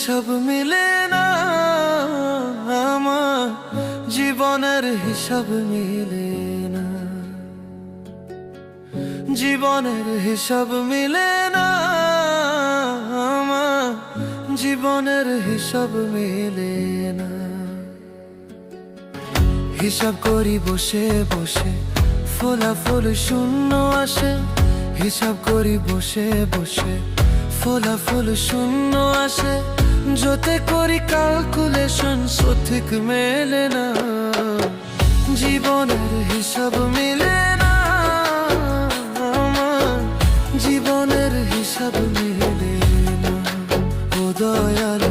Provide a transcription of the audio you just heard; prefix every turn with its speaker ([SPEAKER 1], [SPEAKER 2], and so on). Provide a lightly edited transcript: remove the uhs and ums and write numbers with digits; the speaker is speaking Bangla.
[SPEAKER 1] হিসাব মিলে না, আমার জীবনের হিসাব মিলে না, জীবনের হিসাব মিলে না, আমার জীবনের হিসাব মিলে না। হিসাব করি বসে বসে, ফলাফল শূন্য আসে। হিসাব করি বসে বসে, ফলাফল শূন্য আসে। যতে করি ক্যালকুলেশন সঠিক মেলে না, জীবনের হিসাব মিলে না, আমার জীবনের হিসাব মিলে না। ও দয়াল